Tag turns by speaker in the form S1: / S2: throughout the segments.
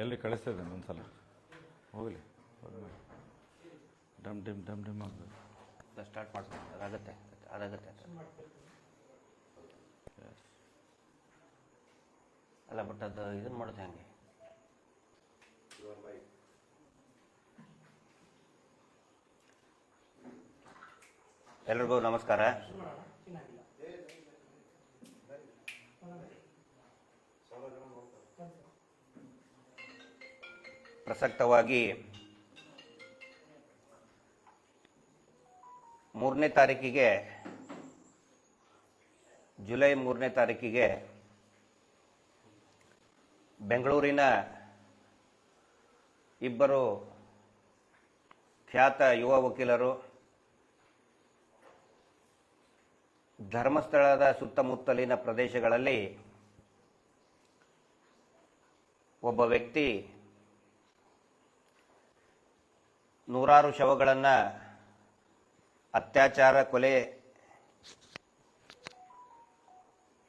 S1: ಎಲ್ಲಿ ಕಳಿಸ್ತಿದ್ದೇನೆ ಒಂದ್ಸಲ ಹೋಗಲಿ. ಡಮ್ ಡಿಮ್ ಡಮ್ ಡಿಮ್ ಆಗ್ತದೆ.
S2: ಸ್ಟಾರ್ಟ್ ಮಾಡ್ತೀನಿ. ಅದಾಗುತ್ತೆ. ಅಲ್ಲ ಬಟ್ ಅದು ಇದನ್ನು ಮಾಡೋದು ಹೆಂಗೆ? ಎಲ್ರಿಗೂ ನಮಸ್ಕಾರ. ಪ್ರಸಕ್ತವಾಗಿ 3ನೇ ತಾರೀಕಿಗೆ, ಜುಲೈ 3ನೇ ತಾರೀಕಿಗೆ ಬೆಂಗಳೂರಿನ ಇಬ್ಬರು ಖ್ಯಾತ ಯುವ ವಕೀಲರು ಧರ್ಮಸ್ಥಳದ ಸುತ್ತಮುತ್ತಲಿನ ಪ್ರದೇಶಗಳಲ್ಲಿ ಒಬ್ಬ ವ್ಯಕ್ತಿ ನೂರಾರು ಶವಗಳನ್ನು ಅತ್ಯಾಚಾರ, ಕೊಲೆ,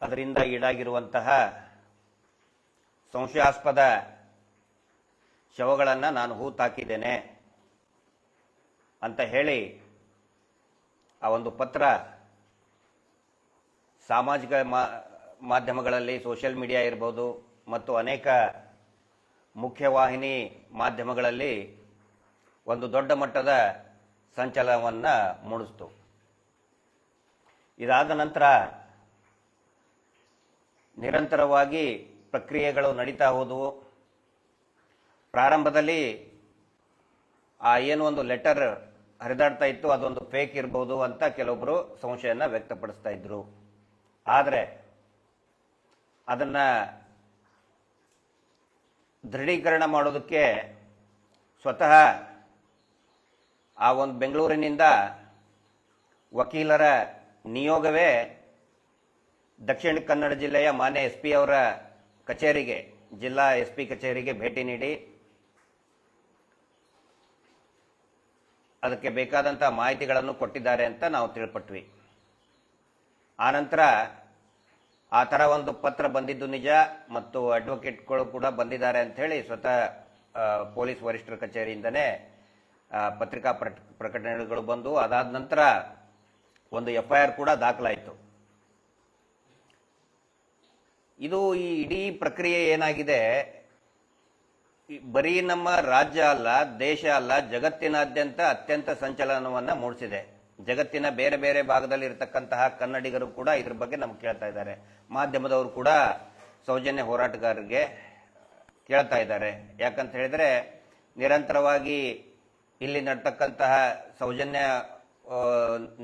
S2: ಅದರಿಂದ ಈಡಾಗಿರುವಂತಹ ಸಂಶಯಾಸ್ಪದ ಶವಗಳನ್ನು ನಾನು ಹೂತಾಕಿದ್ದೇನೆ ಅಂತ ಹೇಳಿ ಆ ಒಂದು ಪತ್ರ ಸಾಮಾಜಿಕ ಮಾಧ್ಯಮಗಳಲ್ಲಿ, ಸೋಷಿಯಲ್ ಮೀಡಿಯಾ ಇರ್ಬೋದು ಮತ್ತು ಅನೇಕ ಮುಖ್ಯವಾಹಿನಿ ಮಾಧ್ಯಮಗಳಲ್ಲಿ ಒಂದು ದೊಡ್ಡ ಮಟ್ಟದ ಸಂಚಲನವನ್ನು ಮೂಡಿಸಿತು. ಇದಾದ ನಂತರ ನಿರಂತರವಾಗಿ ಪ್ರಕ್ರಿಯೆಗಳು ನಡೀತಾ ಹೋದವು. ಪ್ರಾರಂಭದಲ್ಲಿ ಏನು ಒಂದು ಲೆಟರ್ ಹರಿದಾಡ್ತಾ ಇತ್ತು, ಅದೊಂದು ಫೇಕ್ ಇರ್ಬೋದು ಅಂತ ಕೆಲವೊಬ್ಬರು ಸಂಶಯನ ವ್ಯಕ್ತಪಡಿಸ್ತಾ ಇದ್ರು. ಆದರೆ ಅದನ್ನು ದೃಢೀಕರಣ ಮಾಡೋದಕ್ಕೆ ಸ್ವತಃ ಆ ಒಂದು ಬೆಂಗಳೂರಿನಿಂದ ವಕೀಲರ ನಿಯೋಗವೇ ದಕ್ಷಿಣ ಕನ್ನಡ ಜಿಲ್ಲೆಯ ಮಾನ್ಯ SP ಅವರ ಕಚೇರಿಗೆ, ಜಿಲ್ಲಾ SP ಕಚೇರಿಗೆ ಭೇಟಿ ನೀಡಿ ಅದಕ್ಕೆ ಬೇಕಾದಂಥ ಮಾಹಿತಿಗಳನ್ನು ಕೊಟ್ಟಿದ್ದಾರೆ ಅಂತ ನಾವು ತಿಳ್ಪಟ್ವಿ. ಆನಂತರ ಆ ಥರ ಒಂದು ಪತ್ರ ಬಂದಿದ್ದು ನಿಜ ಮತ್ತು ಅಡ್ವೊಕೇಟ್ಗಳು ಕೂಡ ಬಂದಿದ್ದಾರೆ ಅಂತ ಹೇಳಿ ಸ್ವತಃ ಪೊಲೀಸ್ ವರಿಷ್ಠರ ಕಚೇರಿಯಿಂದನೇ ಪತ್ರಿಕಾ ಪ್ರಕಟಣೆಗಳು ಬಂದು, ಅದಾದ ನಂತರ ಒಂದು FIR ಕೂಡ ದಾಖಲಾಯಿತು. ಇದು ಈ ಇಡೀ ಪ್ರಕ್ರಿಯೆ ಏನಾಗಿದೆ, ಬರೀ ನಮ್ಮ ರಾಜ್ಯ ಅಲ್ಲ, ದೇಶ ಅಲ್ಲ, ಜಗತ್ತಿನಾದ್ಯಂತ ಅತ್ಯಂತ ಸಂಚಲನವನ್ನು ಮೂಡಿಸಿದೆ. ಜಗತ್ತಿನ ಬೇರೆ ಬೇರೆ ಭಾಗದಲ್ಲಿ ಇರತಕ್ಕಂತಹ ಕನ್ನಡಿಗರು ಕೂಡ ಇದ್ರ ಬಗ್ಗೆ ನಮ್ಗೆ ಕೇಳ್ತಾ ಇದ್ದಾರೆ. ಮಾಧ್ಯಮದವರು ಕೂಡ ಸೌಜನ್ಯ ಹೋರಾಟಗಾರರಿಗೆ ಕೇಳ್ತಾ ಇದ್ದಾರೆ. ಯಾಕಂತ ಹೇಳಿದ್ರೆ ನಿರಂತರವಾಗಿ ಇಲ್ಲಿ ನಡ್ತಕ್ಕಂತಹ ಸೌಜನ್ಯ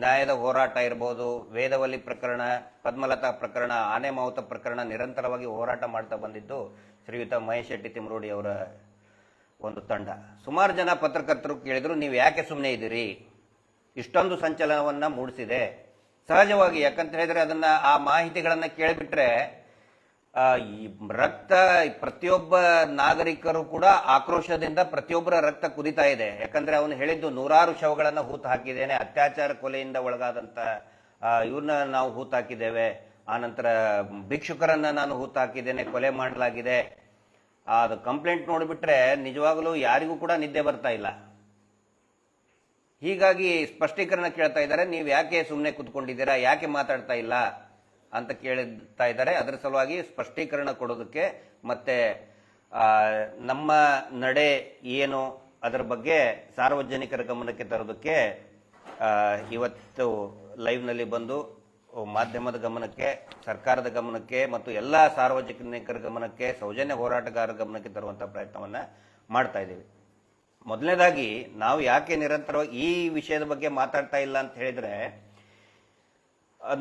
S2: ನ್ಯಾಯದ ಹೋರಾಟ ಇರ್ಬೋದು, ವೇದವಲ್ಲಿ ಪ್ರಕರಣ, ಪದ್ಮಲತಾ ಪ್ರಕರಣ, ಆನೆ ಮಾವುತ ಪ್ರಕರಣ ನಿರಂತರವಾಗಿ ಹೋರಾಟ ಮಾಡ್ತಾ ಬಂದಿದ್ದು ಶ್ರೀಯುತ ಮಹೇಶ್ ಶೆಟ್ಟಿ ತಿಮ್ರೋಡಿ ಅವರ ಒಂದು ತಂಡ. ಸುಮಾರು ಜನ ಪತ್ರಕರ್ತರು ಕೇಳಿದ್ರು, ನೀವು ಯಾಕೆ ಸುಮ್ಮನೆ ಇದ್ದೀರಿ, ಇಷ್ಟೊಂದು ಸಂಚಲನವನ್ನ ಮೂಡಿಸಿದೆ. ಸಹಜವಾಗಿ, ಯಾಕಂತ ಹೇಳಿದ್ರೆ ಅದನ್ನ ಆ ಮಾಹಿತಿಗಳನ್ನ ಕೇಳಿಬಿಟ್ರೆ ಈ ರಕ್ತ, ಪ್ರತಿಯೊಬ್ಬ ನಾಗರಿಕರು ಕೂಡ ಆಕ್ರೋಶದಿಂದ ಪ್ರತಿಯೊಬ್ಬರ ರಕ್ತ ಕುದಿತಾ ಇದೆ. ಯಾಕಂದ್ರೆ ಅವನು ಹೇಳಿದ್ದು ನೂರಾರು ಶವಗಳನ್ನ ಹೂತು ಹಾಕಿದ್ದೇನೆ, ಅತ್ಯಾಚಾರ ಕೊಲೆಯಿಂದ ಒಳಗಾದಂತ ಇವ್ರನ್ನ ನಾವು ಹೂತು ಹಾಕಿದ್ದೇವೆ, ಆನಂತರ ಭಿಕ್ಷುಕರನ್ನ ನಾನು ಹೂತು ಹಾಕಿದ್ದೇನೆ, ಕೊಲೆ ಮಾಡಲಾಗಿದೆ. ಅದು ಕಂಪ್ಲೇಂಟ್ ನೋಡಿಬಿಟ್ರೆ ನಿಜವಾಗಲೂ ಯಾರಿಗೂ ಕೂಡ ನಿದ್ದೆ ಬರ್ತಾ ಇಲ್ಲ. ಹೀಗಾಗಿ ಸ್ಪಷ್ಟೀಕರಣ ಕೇಳ್ತಾ ಇದ್ದಾರೆ, ನೀವು ಯಾಕೆ ಸುಮ್ಮನೆ ಕೂತ್ಕೊಂಡಿದ್ದೀರಾ, ಯಾಕೆ ಮಾತಾಡ್ತಾ ಇಲ್ಲ ಅಂತ ಕೇಳ್ತಾ ಇದ್ದಾರೆ. ಅದರ ಸಲುವಾಗಿ ಸ್ಪಷ್ಟೀಕರಣ ಕೊಡೋದಕ್ಕೆ ಮತ್ತೆ ನಮ್ಮ ನಡೆ ಏನು ಅದರ ಬಗ್ಗೆ ಸಾರ್ವಜನಿಕರ ಗಮನಕ್ಕೆ ತರೋದಕ್ಕೆ ಇವತ್ತು ಲೈವ್ನಲ್ಲಿ ಬಂದು ಮಾಧ್ಯಮದ ಗಮನಕ್ಕೆ, ಸರ್ಕಾರದ ಗಮನಕ್ಕೆ ಮತ್ತು ಎಲ್ಲ ಸಾರ್ವಜನಿಕರ ಗಮನಕ್ಕೆ, ಸೌಜನ್ಯ ಹೋರಾಟಗಾರರ ಗಮನಕ್ಕೆ ತರುವಂತಹ ಪ್ರಯತ್ನವನ್ನ ಮಾಡ್ತಾ ಇದ್ದೀವಿ. ಮೊದಲನೇದಾಗಿ ನಾವು ಯಾಕೆ ನಿರಂತರವಾಗಿ ಈ ವಿಷಯದ ಬಗ್ಗೆ ಮಾತಾಡ್ತಾ ಇಲ್ಲ ಅಂತ ಹೇಳಿದ್ರೆ,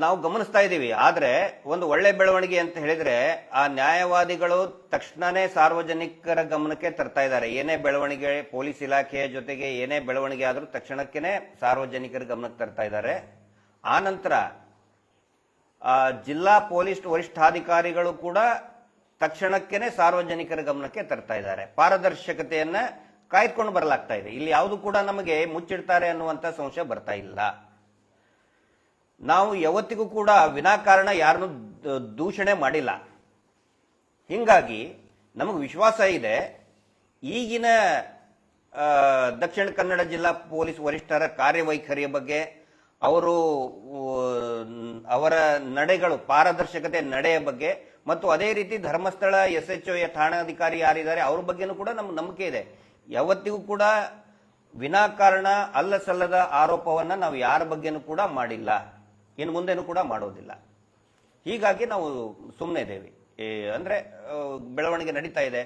S2: ನಾವು ಗಮನಿಸ್ತಾ ಇದ್ದೀವಿ. ಆದ್ರೆ ಒಂದು ಒಳ್ಳೆ ಬೆಳವಣಿಗೆ ಅಂತ ಹೇಳಿದ್ರೆ ಆ ನ್ಯಾಯವಾದಿಗಳು ತಕ್ಷಣನೇ ಸಾರ್ವಜನಿಕರ ಗಮನಕ್ಕೆ ತರ್ತಾ ಇದ್ದಾರೆ. ಏನೇ ಬೆಳವಣಿಗೆ, ಪೊಲೀಸ್ ಇಲಾಖೆಯ ಜೊತೆಗೆ ಏನೇ ಬೆಳವಣಿಗೆ ಆದ್ರೂ ತಕ್ಷಣಕ್ಕೇನೆ ಸಾರ್ವಜನಿಕರ ಗಮನಕ್ಕೆ ತರ್ತಾ ಇದ್ದಾರೆ. ಆ ನಂತರ ಜಿಲ್ಲಾ ಪೊಲೀಸ್ ವರಿಷ್ಠಾಧಿಕಾರಿಗಳು ಕೂಡ ತಕ್ಷಣಕ್ಕೇನೆ ಸಾರ್ವಜನಿಕರ ಗಮನಕ್ಕೆ ತರ್ತಾ ಇದ್ದಾರೆ. ಪಾರದರ್ಶಕತೆಯನ್ನ ಕಾಯ್ದುಕೊಂಡು ಬರಲಾಗ್ತಾ ಇದೆ. ಇಲ್ಲಿ ಯಾವುದು ಕೂಡ ನಮಗೆ ಮುಚ್ಚಿಡ್ತಾರೆ ಅನ್ನುವಂತ ಸಂಶಯ ಬರ್ತಾ ಇಲ್ಲ. ನಾವು ಯಾವತ್ತಿಗೂ ಕೂಡ ವಿನಾಕಾರಣ ಯಾರನ್ನು ದೂಷಣೆ ಮಾಡಿಲ್ಲ. ಹಿಂಗಾಗಿ ನಮಗೆ ವಿಶ್ವಾಸ ಇದೆ ಈಗಿನ ದಕ್ಷಿಣ ಕನ್ನಡ ಜಿಲ್ಲಾ ಪೊಲೀಸ್ ವರಿಷ್ಠರ ಕಾರ್ಯವೈಖರಿಯ ಬಗ್ಗೆ ಅವರ ನಡೆಗಳು ಪಾರದರ್ಶಕತೆ ನಡೆಯ ಬಗ್ಗೆ ಮತ್ತು ಅದೇ ರೀತಿ ಧರ್ಮಸ್ಥಳ SHO ಠಾಣಾಧಿಕಾರಿ ಯಾರಿದ್ದಾರೆ ಅವ್ರ ಬಗ್ಗೆನೂ ಕೂಡ ನಮ್ಗೆ ನಂಬಿಕೆ ಇದೆ. ಯಾವತ್ತಿಗೂ ಕೂಡ ವಿನಾಕಾರಣ ಅಲ್ಲ ಸಲ್ಲದ ಆರೋಪವನ್ನ ನಾವು ಯಾರ ಬಗ್ಗೆನೂ ಕೂಡ ಮಾಡಿಲ್ಲ, ಇನ್ನು ಮುಂದೆನೂ ಕೂಡ ಮಾಡೋದಿಲ್ಲ. ಹೀಗಾಗಿ ನಾವು ಸುಮ್ಮನೆ ಇದ್ದೇವೆ. ಅಂದ್ರೆ ಬೆಳವಣಿಗೆ ನಡೀತಾ ಇದೆ.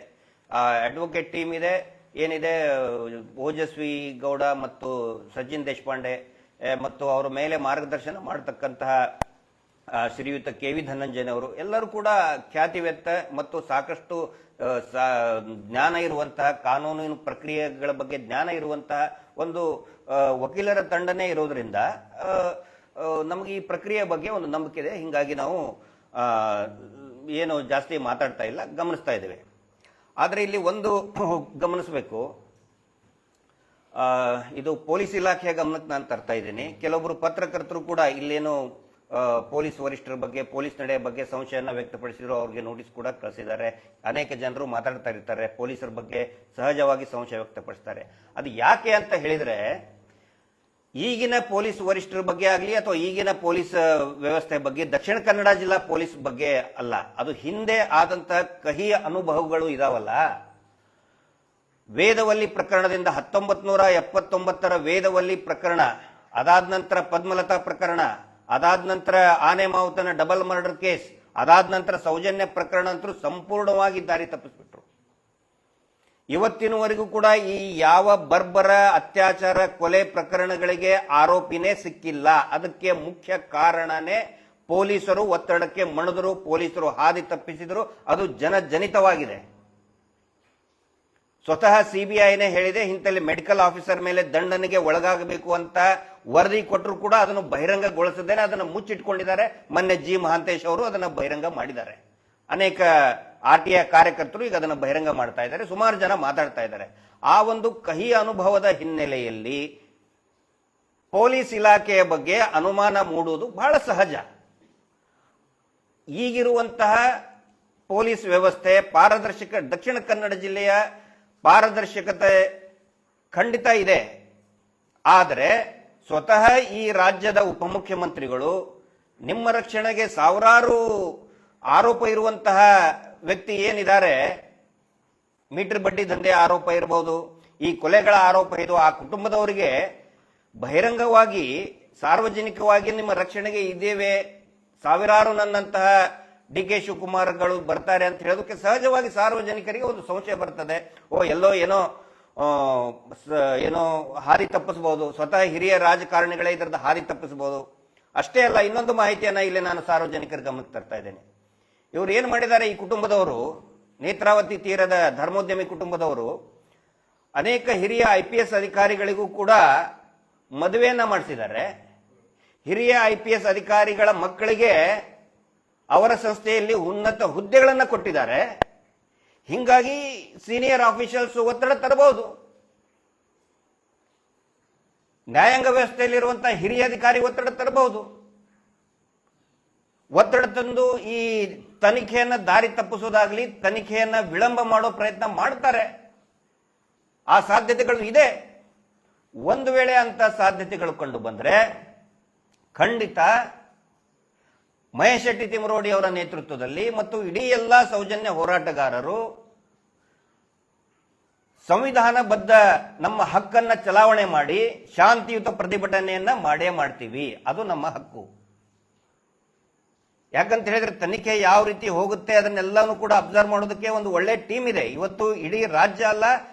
S2: ಅಡ್ವೊಕೇಟ್ ಟೀಮ್ ಇದೆ, ಏನಿದೆ, ಓಜಸ್ವಿ ಗೌಡ ಮತ್ತು ಸಚಿನ್ ದೇಶಪಾಂಡೆ ಮತ್ತು ಅವರ ಮೇಲೆ ಮಾರ್ಗದರ್ಶನ ಮಾಡತಕ್ಕಂತಹ ಶ್ರೀಯುತ KV ಧನಂಜಯನ್ ಅವರು ಎಲ್ಲರೂ ಕೂಡ ಖ್ಯಾತಿವೆತ್ತ ಮತ್ತು ಸಾಕಷ್ಟು ಜ್ಞಾನ ಇರುವಂತಹ, ಕಾನೂನಿನ ಪ್ರಕ್ರಿಯೆಗಳ ಬಗ್ಗೆ ಜ್ಞಾನ ಇರುವಂತಹ ಒಂದು ವಕೀಲರ ತಂಡನೇ ಇರೋದ್ರಿಂದ ನಮಗೆ ಈ ಪ್ರಕ್ರಿಯೆ ಬಗ್ಗೆ ಒಂದು ನಂಬಿಕೆ ಇದೆ. ಹಿಂಗಾಗಿ ನಾವು ಏನು ಜಾಸ್ತಿ ಮಾತಾಡ್ತಾ ಇಲ್ಲ, ಗಮನಿಸ್ತಾ ಇದ್ದೇವೆ. ಆದರೆ ಇಲ್ಲಿ ಒಂದು ಗಮನಿಸಬೇಕು, ಇದು ಪೊಲೀಸ್ ಇಲಾಖೆಯ ಗಮನಕ್ಕೆ ನಾನು ತರ್ತಾ ಇದ್ದೀನಿ. ಕೆಲವೊಬ್ಬರು ಪತ್ರಕರ್ತರು ಕೂಡ ಇಲ್ಲೇನು ಪೊಲೀಸ್ ವರಿಷ್ಠರ ಬಗ್ಗೆ, ಪೊಲೀಸ್ ನಡೆಯ ಬಗ್ಗೆ ಸಂಶಯನ ವ್ಯಕ್ತಪಡಿಸಿದ್ರು, ಅವ್ರಿಗೆ ನೋಟಿಸ್ ಕೂಡ ಕಳಿಸಿದ್ದಾರೆ. ಅನೇಕ ಜನರು ಮಾತಾಡ್ತಾ ಇರ್ತಾರೆ, ಪೊಲೀಸರ ಬಗ್ಗೆ ಸಹಜವಾಗಿ ಸಂಶಯ ವ್ಯಕ್ತಪಡಿಸ್ತಾರೆ. ಅದು ಯಾಕೆ ಅಂತ ಹೇಳಿದ್ರೆ, ಈಗಿನ ಪೊಲೀಸ್ ವರಿಷ್ಠರ ಬಗ್ಗೆ ಆಗಲಿ ಅಥವಾ ಈಗಿನ ಪೊಲೀಸ್ ವ್ಯವಸ್ಥೆ ಬಗ್ಗೆ, ದಕ್ಷಿಣ ಕನ್ನಡ ಜಿಲ್ಲಾ ಪೊಲೀಸ್ ಬಗ್ಗೆ ಅಲ್ಲ, ಅದು ಹಿಂದೆ ಆದಂತಹ ಕಹಿಯ ಅನುಭವಗಳು ಇದಾವಲ್ಲ. ವೇದವಲ್ಲಿ ಪ್ರಕರಣದಿಂದ 1979 ವೇದವಲ್ಲಿ ಪ್ರಕರಣ, ಅದಾದ ನಂತರ ಪದ್ಮಲತಾ ಪ್ರಕರಣ, ಅದಾದ ನಂತರ ಆನೆ ಮಾವುತನ ಡಬಲ್ ಮರ್ಡರ್ ಕೇಸ್, ಅದಾದ ನಂತರ ಸೌಜನ್ಯ ಪ್ರಕರಣ ಅಂತೂ ಸಂಪೂರ್ಣವಾಗಿ ದಾರಿ ತಪ್ಪಿಸ್ಬಿಟ್ರು. ಇವತ್ತಿನವರೆಗೂ ಕೂಡ ಈ ಯಾವ ಬರ್ಬರ ಅತ್ಯಾಚಾರ ಕೊಲೆ ಪ್ರಕರಣಗಳಿಗೆ ಆರೋಪಿನೇ ಸಿಕ್ಕಿಲ್ಲ. ಅದಕ್ಕೆ ಮುಖ್ಯ ಕಾರಣನೇ ಪೊಲೀಸರು ಒತ್ತಡಕ್ಕೆ ಮಣಿದರು, ಪೊಲೀಸರು ಹಾದಿ ತಪ್ಪಿಸಿದರು. ಅದು ಜನಜನಿತವಾಗಿದೆ. ಸ್ವತಃ CBIನೇ ಹೇಳಿದೆ, ಇಂಥಲ್ಲಿ ಮೆಡಿಕಲ್ ಆಫೀಸರ್ ಮೇಲೆ ದಂಡನೆಗೆ ಒಳಗಾಗಬೇಕು ಅಂತ ವರದಿ ಕೊಟ್ಟರು ಕೂಡ ಅದನ್ನು ಬಹಿರಂಗಗೊಳಿಸದೇನೆ ಅದನ್ನು ಮುಚ್ಚಿಟ್ಕೊಂಡಿದ್ದಾರೆ. ಮೊನ್ನೆ G ಮಹಾಂತೇಶ್ ಅವರು ಅದನ್ನು ಬಹಿರಂಗ ಮಾಡಿದ್ದಾರೆ. ಅನೇಕ RTI ಕಾರ್ಯಕರ್ತರು ಈಗ ಅದನ್ನು ಬಹಿರಂಗ ಮಾಡ್ತಾ ಇದ್ದಾರೆ, ಸುಮಾರು ಜನ ಮಾತಾಡ್ತಾ ಇದ್ದಾರೆ. ಆ ಒಂದು ಕಹಿ ಅನುಭವದ ಹಿನ್ನೆಲೆಯಲ್ಲಿ ಪೊಲೀಸ್ ಇಲಾಖೆಯ ಬಗ್ಗೆ ಅನುಮಾನ ಮೂಡುವುದು ಬಹಳ ಸಹಜ. ಈಗಿರುವಂತಹ ಪೊಲೀಸ್ ವ್ಯವಸ್ಥೆ ಪಾರದರ್ಶಕ, ದಕ್ಷಿಣ ಕನ್ನಡ ಜಿಲ್ಲೆಯ ಪಾರದರ್ಶಕತೆ ಖಂಡಿತ ಇದೆ. ಆದರೆ ಸ್ವತಃ ಈ ರಾಜ್ಯದ ಉಪಮುಖ್ಯಮಂತ್ರಿಗಳು ನಿಮ್ಮ ರಕ್ಷಣೆಗೆ ಸಾವಿರಾರು ಆರೋಪ ಇರುವಂತಹ ವ್ಯಕ್ತಿ ಏನಿದ್ದಾರೆ, ಮೀಟರ್ ಬಡ್ಡಿ ದಂಧೆ ಆರೋಪ ಇರಬಹುದು, ಈ ಕೊಲೆಗಳ ಆರೋಪ ಇದು, ಆ ಕುಟುಂಬದವರಿಗೆ ಬಹಿರಂಗವಾಗಿ ಸಾರ್ವಜನಿಕವಾಗಿ ನಿಮ್ಮ ರಕ್ಷಣೆಗೆ ಇದ್ದೇವೆ, ಸಾವಿರಾರು ನನ್ನಂತಹ DK ಶಿವಕುಮಾರ್ಗಳು ಬರ್ತಾರೆ ಅಂತ ಹೇಳೋದಕ್ಕೆ ಸಹಜವಾಗಿ ಸಾರ್ವಜನಿಕರಿಗೆ ಒಂದು ಸಂಶಯ ಬರ್ತದೆ. ಎಲ್ಲೋ ಏನೋ ಹಾದಿ ತಪ್ಪಿಸಬಹುದು, ಸ್ವತಃ ಹಿರಿಯ ರಾಜಕಾರಣಿಗಳೇ ಇದರದ ಹಾದಿ ತಪ್ಪಿಸಬಹುದು. ಅಷ್ಟೇ ಅಲ್ಲ, ಇನ್ನೊಂದು ಮಾಹಿತಿಯನ್ನ ಇಲ್ಲಿ ನಾನು ಸಾರ್ವಜನಿಕರ ಗಮನಕ್ಕೆ ತರ್ತಾ ಇದ್ದೇನೆ. ಇವರು ಏನ್ ಮಾಡಿದ್ದಾರೆ, ಈ ಕುಟುಂಬದವರು, ನೇತ್ರಾವತಿ ತೀರದ ಧರ್ಮೋದ್ಯಮಿ ಕುಟುಂಬದವರು ಅನೇಕ ಹಿರಿಯ IPS ಅಧಿಕಾರಿಗಳಿಗೂ ಕೂಡ ಮದುವೆಯನ್ನ ಮಾಡಿಸಿದ್ದಾರೆ. ಹಿರಿಯ IPS ಅಧಿಕಾರಿಗಳ ಮಕ್ಕಳಿಗೆ ಅವರ ಸಂಸ್ಥೆಯಲ್ಲಿ ಉನ್ನತ ಹುದ್ದೆಗಳನ್ನು ಕೊಟ್ಟಿದ್ದಾರೆ. ಹಿಂಗಾಗಿ ಸೀನಿಯರ್ ಆಫೀಷಿಯಲ್ಸ್ ಒತ್ತಡ ತರಬಹುದು. ನ್ಯಾಯಾಂಗ ವ್ಯವಸ್ಥೆಯಲ್ಲಿರುವಂತಹ ಹಿರಿಯ ಅಧಿಕಾರಿ ಒತ್ತಡ ತರಬಹುದು. ಒತ್ತಡ ತಂದು ಈ ತನಿಖೆಯನ್ನ ದಾರಿ ತಪ್ಪಿಸೋದಾಗ್ಲಿ, ತನಿಖೆಯನ್ನ ವಿಳಂಬ ಮಾಡೋ ಪ್ರಯತ್ನ ಮಾಡ್ತಾರೆ. ಆ ಸಾಧ್ಯತೆಗಳು ಇದೆ. ಒಂದು ವೇಳೆ ಅಂತ ಸಾಧ್ಯತೆಗಳು ಕಂಡು ಬಂದ್ರೆ ಖಂಡಿತ ಮಹೇಶ್ ಶೆಟ್ಟಿ ತಿಮರೋಡಿ ಅವರ ನೇತೃತ್ವದಲ್ಲಿ ಮತ್ತು ಇಡೀ ಎಲ್ಲಾ ಸೌಜನ್ಯ ಹೋರಾಟಗಾರರು ಸಂವಿಧಾನಬದ್ಧ ನಮ್ಮ ಹಕ್ಕನ್ನ ಚಲಾವಣೆ ಮಾಡಿ ಶಾಂತಿಯುತ ಪ್ರತಿಭಟನೆಯನ್ನ ಮಾಡೇ ಮಾಡ್ತೀವಿ. ಅದು ನಮ್ಮ ಹಕ್ಕು. ಯಾಕಂತ ಹೇಳಿದ್ರೆ ತನಿಖೆ ಯಾವ ರೀತಿ ಹೋಗುತ್ತೆ ಅದನ್ನೆಲ್ಲಾನು ಕೂಡ ಅಬ್ಸರ್ವ್ ಮಾಡೋದಕ್ಕೆ ಒಂದು ಒಳ್ಳೆ ಟೀಮ್ ಇದೆ. ಇವತ್ತು ಇಡೀ ರಾಜ್ಯ ಅಲ್ಲ,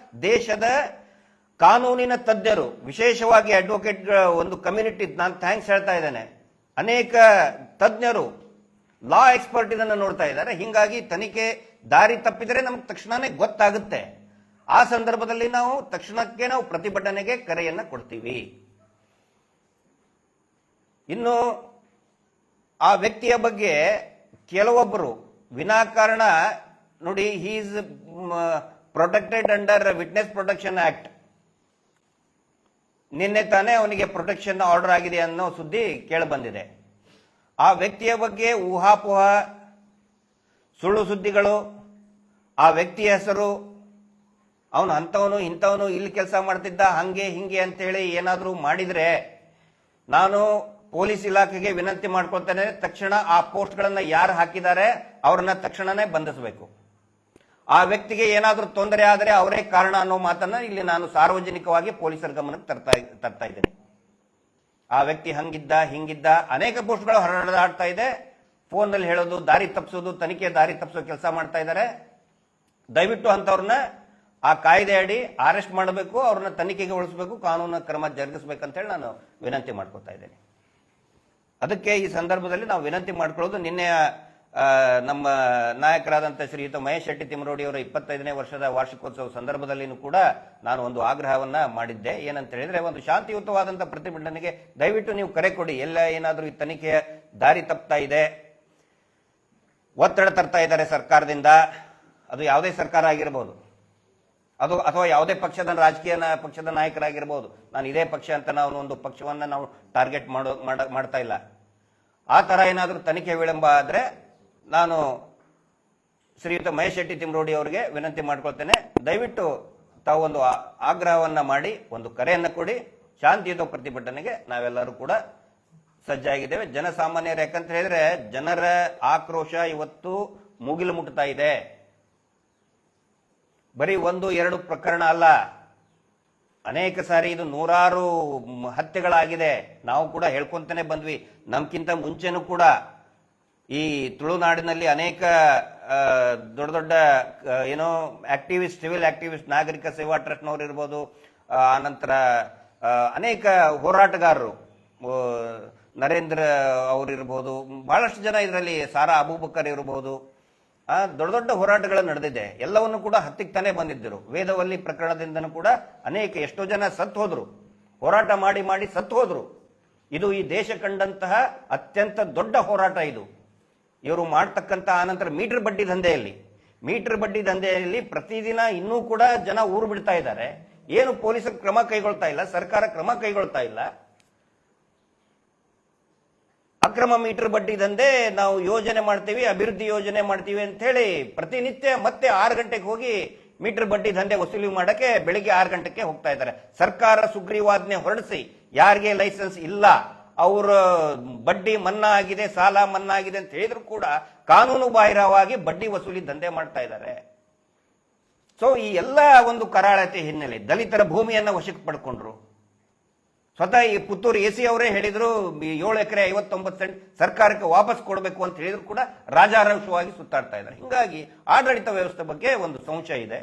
S2: ದೇಶದ ಕಾನೂನಿನ ತಜ್ಞರು, ವಿಶೇಷವಾಗಿ ಅಡ್ವೊಕೇಟ್ ಒಂದು ಕಮ್ಯುನಿಟಿ, ನಾನು ಥ್ಯಾಂಕ್ಸ್ ಹೇಳ್ತಾ ಇದ್ದೇನೆ, ಅನೇಕ ತಜ್ಞರು, ಲಾ ಎಕ್ಸ್ಪರ್ಟ್ ಇದನ್ನು ನೋಡ್ತಾ ಇದ್ದಾರೆ. ಹಿಂಗಾಗಿ ತನಿಖೆ ದಾರಿ ತಪ್ಪಿದರೆ ನಮ್ಗೆ ತಕ್ಷಣನೇ ಗೊತ್ತಾಗುತ್ತೆ. ಆ ಸಂದರ್ಭದಲ್ಲಿ ನಾವು ತಕ್ಷಣಕ್ಕೆ ಪ್ರತಿಭಟನೆಗೆ ಕರೆಯನ್ನ ಕೊಡ್ತೀವಿ. ಇನ್ನು ಆ ವ್ಯಕ್ತಿಯ ಬಗ್ಗೆ ಕೆಲವೊಬ್ಬರು ವಿನಾಕಾರಣ ನೋಡಿ, he is protected under witness protection act. ನಿನ್ನೆ ತಾನೇ ಅವನಿಗೆ ಪ್ರೊಟೆಕ್ಷನ್ ಆರ್ಡರ್ ಆಗಿದೆ ಅನ್ನೋ ಸುದ್ದಿ ಕೇಳಿ ಬಂದಿದೆ. ಆ ವ್ಯಕ್ತಿಯ ಬಗ್ಗೆ ಊಹಾಪೋಹ, ಸುಳ್ಳು ಸುದ್ದಿಗಳು, ಆ ವ್ಯಕ್ತಿಯ ಹೆಸರು, ಅವನು ಅಂಥವನು ಇಂಥವನು ಇಲ್ಲಿ ಕೆಲಸ ಮಾಡ್ತಿದ್ದ ಹಂಗೆ ಹಿಂಗೆ ಅಂತೇಳಿ ಏನಾದರೂ ಮಾಡಿದ್ರೆ ನಾನು ಪೊಲೀಸ್ ಇಲಾಖೆಗೆ ವಿನಂತಿ ಮಾಡ್ಕೊಳ್ತೇನೆ, ತಕ್ಷಣ ಆ ಪೋಸ್ಟ್ಗಳನ್ನ ಯಾರು ಹಾಕಿದ್ದಾರೆ ಅವ್ರನ್ನ ತಕ್ಷಣನೇ ಬಂಧಿಸಬೇಕು. ಆ ವ್ಯಕ್ತಿಗೆ ಏನಾದರೂ ತೊಂದರೆ ಆದರೆ ಅವರೇ ಕಾರಣ ಅನ್ನೋ ಮಾತನ್ನ ಇಲ್ಲಿ ನಾನು ಸಾರ್ವಜನಿಕವಾಗಿ ಪೊಲೀಸರ ಗಮನಕ್ಕೆ ತರ್ತಾ ಇದ್ದೇನೆ. ಆ ವ್ಯಕ್ತಿ ಹಂಗಿದ್ದ ಹಿಂಗಿದ್ದ ಅನೇಕ ಪೋಸ್ಟ್ಗಳು ಹರಡಾಡ್ತಾ ಇದೆ. ಫೋನ್ನಲ್ಲಿ ಹೇಳೋದು, ದಾರಿ ತಪ್ಪಿಸೋದು, ತನಿಖೆ ದಾರಿ ತಪ್ಪಿಸೋ ಕೆಲಸ ಮಾಡ್ತಾ ಇದ್ದಾರೆ. ದಯವಿಟ್ಟು ಅಂತವ್ರನ್ನ ಆ ಕಾಯ್ದೆ ಅಡಿ ಅರೆಸ್ಟ್ ಮಾಡಬೇಕು, ಅವ್ರನ್ನ ತನಿಖೆಗೆ ಒಳಿಸಬೇಕು, ಕಾನೂನು ಕ್ರಮ ಜರುಗಿಸಬೇಕಂತೇಳಿ ನಾನು ವಿನಂತಿ ಮಾಡ್ಕೊತಾ ಇದ್ದೇನೆ. ಅದಕ್ಕೆ ಈ ಸಂದರ್ಭದಲ್ಲಿ ನಾವು ವಿನಂತಿ ಮಾಡ್ಕೊಳ್ಳೋದು, ನಿನ್ನೆ ನಮ್ಮ ನಾಯಕರಾದಂಥ ಶ್ರೀಯುತ ಮಹೇಶ್ ಶೆಟ್ಟಿ ತಿಮರೋಡಿ ಅವರ 25ನೇ ವರ್ಷದ ವಾರ್ಷಿಕೋತ್ಸವ ಸಂದರ್ಭದಲ್ಲಿನೂ ಕೂಡ ನಾನು ಒಂದು ಆಗ್ರಹವನ್ನ ಮಾಡಿದ್ದೆ. ಏನಂತ ಹೇಳಿದ್ರೆ, ಒಂದು ಶಾಂತಿಯುತವಾದಂತಹ ಪ್ರತಿಭಟನೆಗೆ ದಯವಿಟ್ಟು ನೀವು ಕರೆ ಕೊಡಿ. ಎಲ್ಲ ಏನಾದರೂ ಈ ತನಿಖೆಯ ದಾರಿ ತಪ್ತಾ ಇದೆ, ಒತ್ತಡ ತರ್ತಾ ಇದ್ದಾರೆ ಸರ್ಕಾರದಿಂದ, ಅದು ಯಾವುದೇ ಸರ್ಕಾರ ಆಗಿರಬಹುದು, ಅದು ಅಥವಾ ಯಾವುದೇ ರಾಜಕೀಯ ಪಕ್ಷದ ನಾಯಕರಾಗಿರ್ಬೋದು. ನಾನು ಇದೇ ಪಕ್ಷ ಅಂತ ನಾವು ಒಂದು ಪಕ್ಷವನ್ನ ನಾವು ಟಾರ್ಗೆಟ್ ಮಾಡ್ತಾ ಇಲ್ಲ. ಆ ತರ ಏನಾದರೂ ತನಿಖೆ ವಿಳಂಬ ಆದ್ರೆ ನಾನು ಶ್ರೀಯುತ ಮಹೇಶ್ ಶೆಟ್ಟಿ ತಿಮರೋಡಿ ಅವರಿಗೆ ವಿನಂತಿ ಮಾಡ್ಕೊಳ್ತೇನೆ, ದಯವಿಟ್ಟು ತಾವು ಒಂದು ಆಗ್ರಹವನ್ನ ಮಾಡಿ ಒಂದು ಕರೆಯನ್ನ ಕೊಡಿ. ಶಾಂತಿಯುತ ಪ್ರತಿಭಟನೆಗೆ ನಾವೆಲ್ಲರೂ ಕೂಡ ಸಜ್ಜಾಗಿದ್ದೇವೆ. ಜನಸಾಮಾನ್ಯರು, ಯಾಕಂತ ಹೇಳಿದ್ರೆ ಜನರ ಆಕ್ರೋಶ ಇವತ್ತು ಮುಗಿಲು ಮುಟ್ತಾ ಇದೆ. ಬರೀ 1-2 ಪ್ರಕರಣ ಅಲ್ಲ, ಅನೇಕ ಸಾರಿ ಇದು ನೂರಾರು ಹತ್ಯೆಗಳಾಗಿದೆ. ನಾವು ಕೂಡ ಹೇಳ್ಕೊಂತಾನೆ ಬಂದ್ವಿ. ನಮ್ಗಿಂತ ಮುಂಚೆನೂ ಕೂಡ ಈ ತುಳುನಾಡಿನಲ್ಲಿ ಅನೇಕ ದೊಡ್ಡ ದೊಡ್ಡ ಏನೋ ಆಕ್ಟಿವಿಸ್ಟ್, ಸಿವಿಲ್ ಆಕ್ಟಿವಿಸ್ಟ್, ನಾಗರಿಕ ಸೇವಾ ಟ್ರಸ್ಟ್ನವ್ರು ಇರ್ಬೋದು, ಆನಂತರ ಅನೇಕ ಹೋರಾಟಗಾರರು, ನರೇಂದ್ರ ಅವರಿರ್ಬೋದು, ಬಹಳಷ್ಟು ಜನ ಇದರಲ್ಲಿ, ಸಾರಾ ಅಬೂಬಕರ್ ಇರಬಹುದು, ದೊಡ್ಡ ದೊಡ್ಡ ಹೋರಾಟಗಳು ನಡೆದಿದೆ. ಎಲ್ಲವನ್ನು ಕೂಡ ಹತ್ತಿಗೆ ತಾನೇ ಬಂದಿದ್ದರು. ವೇದವಲ್ಲಿ ಪ್ರಕರಣದಿಂದನೂ ಕೂಡ ಎಷ್ಟೋ ಜನ ಸತ್ತು ಹೋದ್ರು, ಹೋರಾಟ ಮಾಡಿ ಮಾಡಿ ಸತ್ತು ಹೋದ್ರು. ಇದು ಈ ದೇಶ ಕಂಡಂತಹ ಅತ್ಯಂತ ದೊಡ್ಡ ಹೋರಾಟ ಇದು. ಇವರು ಮಾಡ್ತಕ್ಕಂಥ ಆನಂತರ ಮೀಟರ್ ಬಡ್ಡಿ ದಂಧೆಯಲ್ಲಿ ಪ್ರತಿದಿನ ಇನ್ನೂ ಕೂಡ ಜನ ಊರು ಬಿಡ್ತಾ ಇದ್ದಾರೆ. ಏನು ಪೊಲೀಸರು ಕ್ರಮ ಕೈಗೊಳ್ತಾ ಇಲ್ಲ, ಸರ್ಕಾರ ಕ್ರಮ ಕೈಗೊಳ್ತಾ ಇಲ್ಲ. ಅಕ್ರಮ ಮೀಟರ್ ಬಡ್ಡಿ ದಂಧೆ, ನಾವು ಯೋಜನೆ ಮಾಡ್ತೀವಿ, ಅಭಿವೃದ್ಧಿ ಯೋಜನೆ ಮಾಡ್ತೀವಿ ಅಂತ ಹೇಳಿ ಪ್ರತಿನಿತ್ಯ ಮತ್ತೆ 6 ಗಂಟೆಗೆ ಹೋಗಿ ಮೀಟರ್ ಬಡ್ಡಿ ದಂಧೆ ವಸೂಲಿ ಮಾಡಕ್ಕೆ ಬೆಳಿಗ್ಗೆ 6 ಗಂಟೆಗೆ ಹೋಗ್ತಾ ಇದ್ದಾರೆ. ಸರ್ಕಾರ ಸುಗ್ರೀವಾಜ್ಞೆ ಹೊರಡಿಸಿ ಯಾರಿಗೆ ಲೈಸೆನ್ಸ್ ಇಲ್ಲ ಅವರ ಬಡ್ಡಿ ಮನ್ನಾ ಆಗಿದೆ, ಸಾಲ ಮನ್ನಾ ಆಗಿದೆ ಅಂತ ಹೇಳಿದ್ರು ಕೂಡ ಕಾನೂನು ಬಾಹಿರವಾಗಿ ಬಡ್ಡಿ ವಸೂಲಿ ದಂಧೆ ಮಾಡ್ತಾ ಇದ್ದಾರೆ. ಸೊ ಈ ಎಲ್ಲ ಒಂದು ಕರಾಳತೆ ಹಿನ್ನೆಲೆ ದಲಿತರ ಭೂಮಿಯನ್ನ ವಶಕ್ಕೆ ಪಡ್ಕೊಂಡ್ರು. ಸ್ವತಃ ಈ ಪುತ್ತೂರು ಎಸಿ ಅವರೇ ಹೇಳಿದ್ರು 7 ಎಕರೆ 59 ಸೆಂಟ್ ಸರ್ಕಾರಕ್ಕೆ ವಾಪಸ್ ಕೊಡಬೇಕು ಅಂತ ಹೇಳಿದ್ರು ಕೂಡ ರಾಜಾರೋಷವಾಗಿ ಸುತ್ತಾಡ್ತಾ ಇದ್ದಾರೆ. ಹಿಂಗಾಗಿ ಆಡಳಿತ ವ್ಯವಸ್ಥೆ ಬಗ್ಗೆ ಒಂದು ಸಂಶಯ ಇದೆ.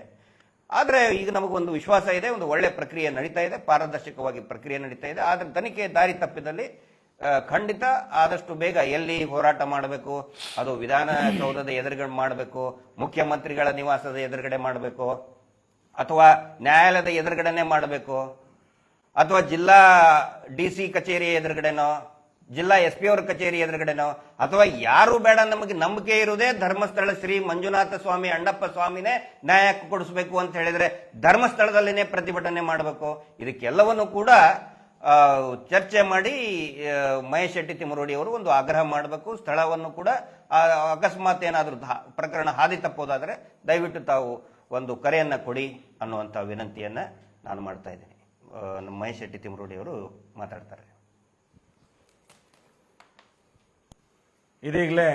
S2: ಆದ್ರೆ ಈಗ ನಮಗೊಂದು ವಿಶ್ವಾಸ ಇದೆ, ಒಂದು ಒಳ್ಳೆ ಪ್ರಕ್ರಿಯೆ ನಡೀತಾ ಇದೆ, ಪಾರದರ್ಶಕವಾಗಿ ಪ್ರಕ್ರಿಯೆ ನಡೀತಾ ಇದೆ. ಆದ್ರೆ ತನಿಖೆ ದಾರಿ ತಪ್ಪಿದಲ್ಲಿ ಖಂಡಿತ ಆದಷ್ಟು ಬೇಗ ಎಲ್ಲಿ ಹೋರಾಟ ಮಾಡಬೇಕು, ಅದು ವಿಧಾನಸೌಧದ ಎದುರುಗಡೆ ಮಾಡಬೇಕು, ಮುಖ್ಯಮಂತ್ರಿಗಳ ನಿವಾಸದ ಎದುರುಗಡೆ ಮಾಡಬೇಕು, ಅಥವಾ ನ್ಯಾಯಾಲಯದ ಎದುರುಗಡೆನೆ ಮಾಡಬೇಕು, ಅಥವಾ ಜಿಲ್ಲಾ DC ಕಚೇರಿ ಎದುರುಗಡೆನೋ, ಜಿಲ್ಲಾ SP ಅವರ ಕಚೇರಿ ಎದುರುಗಡೆನೋ, ಅಥವಾ ಯಾರು ಬೇಡ, ನಮಗೆ ನಂಬಿಕೆ ಇರುವುದೇ ಧರ್ಮಸ್ಥಳ ಶ್ರೀ ಮಂಜುನಾಥ ಸ್ವಾಮಿ ಅಣ್ಣಪ್ಪ ಸ್ವಾಮಿನೇ ನ್ಯಾಯ ಕೊಡಿಸಬೇಕು ಅಂತ ಹೇಳಿದ್ರೆ ಧರ್ಮಸ್ಥಳದಲ್ಲಿನೇ ಪ್ರತಿಭಟನೆ ಮಾಡಬೇಕು. ಇದಕ್ಕೆಲ್ಲವನ್ನು ಕೂಡ ಚರ್ಚೆ ಮಾಡಿ ಮಹೇಶ್ ಶೆಟ್ಟಿ ತಿಮರೋಡಿ ಅವರು ಒಂದು ಆಗ್ರಹ ಮಾಡಬೇಕು. ಸ್ಥಳವನ್ನು ಕೂಡ ಅಕಸ್ಮಾತ್ ಏನಾದರೂ ಪ್ರಕರಣ ಹಾದಿ ತಪ್ಪೋದಾದ್ರೆ ದಯವಿಟ್ಟು ತಾವು ಒಂದು ಕರೆಯನ್ನ ಕೊಡಿ ಅನ್ನುವಂಥ ವಿನಂತಿಯನ್ನ ನಾನು ಮಾಡ್ತಾ ಇದ್ದೇನೆ. ನಮ್ಮ ಮಹೇಶ್ ಶೆಟ್ಟಿ ತಿಮರೋಡಿ ಅವರು ಮಾತಾಡ್ತಾರೆ.
S3: ಇದೀಗಲೇ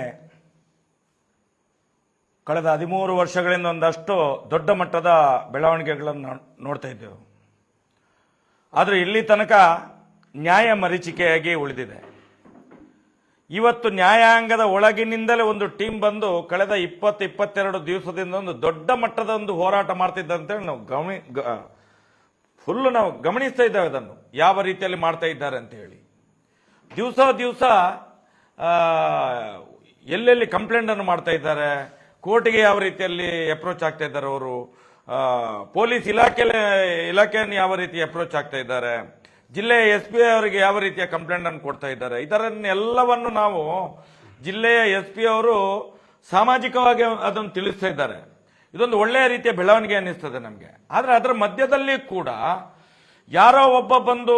S3: ಕಳೆದ 13 ವರ್ಷಗಳಿಂದ ಒಂದಷ್ಟು ದೊಡ್ಡ ಮಟ್ಟದ ಬೆಳವಣಿಗೆಗಳನ್ನು ನೋಡ್ತಾ ಇದ್ದೆವು. ಆದರೆ ಇಲ್ಲಿ ತನಕ ನ್ಯಾಯ ಮರೀಚಿಕೆಯಾಗಿ ಉಳಿದಿದೆ. ಇವತ್ತು ನ್ಯಾಯಾಂಗದ ಒಳಗಿನಿಂದಲೇ ಒಂದು ಟೀಮ್ ಬಂದು ಕಳೆದ 20-22 ದಿವಸದಿಂದ ಒಂದು ದೊಡ್ಡ ಮಟ್ಟದ ಒಂದು ಹೋರಾಟ ಮಾಡ್ತಿದ್ದಂತೇಳಿ ನಾವು ಫುಲ್ಲು ನಾವು ಗಮನಿಸ್ತಾ ಇದ್ದೇವೆ. ಅದನ್ನು ಯಾವ ರೀತಿಯಲ್ಲಿ ಮಾಡ್ತಾ ಇದ್ದಾರೆ ಅಂತ ಹೇಳಿ ದಿವಸ ಎಲ್ಲೆಲ್ಲಿ ಕಂಪ್ಲೇಂಟ್ ಅನ್ನು ಮಾಡ್ತಾ ಇದ್ದಾರೆ, ಕೋರ್ಟ್ಗೆ ಯಾವ ರೀತಿಯಲ್ಲಿ ಅಪ್ರೋಚ್ ಆಗ್ತಾ ಇದ್ದಾರೆ ಅವರು, ಪೊಲೀಸ್ ಇಲಾಖೆಯನ್ನು ಯಾವ ರೀತಿ ಅಪ್ರೋಚ್ ಆಗ್ತಾ ಇದ್ದಾರೆ, ಜಿಲ್ಲೆಯ SP ಅವರಿಗೆ ಯಾವ ರೀತಿಯ ಕಂಪ್ಲೇಂಟ್ ಅನ್ನು ಕೊಡ್ತಾ ಇದ್ದಾರೆ, ಇದರನ್ನೆಲ್ಲವನ್ನು ನಾವು ಜಿಲ್ಲೆಯ SP ಅವರು ಸಾಮಾಜಿಕವಾಗಿ ಅದನ್ನು ತಿಳಿಸ್ತಾ ಇದ್ದಾರೆ. ಇದೊಂದು ಒಳ್ಳೆಯ ರೀತಿಯ ಬೆಳವಣಿಗೆ ಅನ್ನಿಸ್ತದೆ ನಮಗೆ. ಆದರೆ ಅದರ ಮಧ್ಯದಲ್ಲಿ ಕೂಡ ಯಾರೋ ಒಬ್ಬ ಬಂದು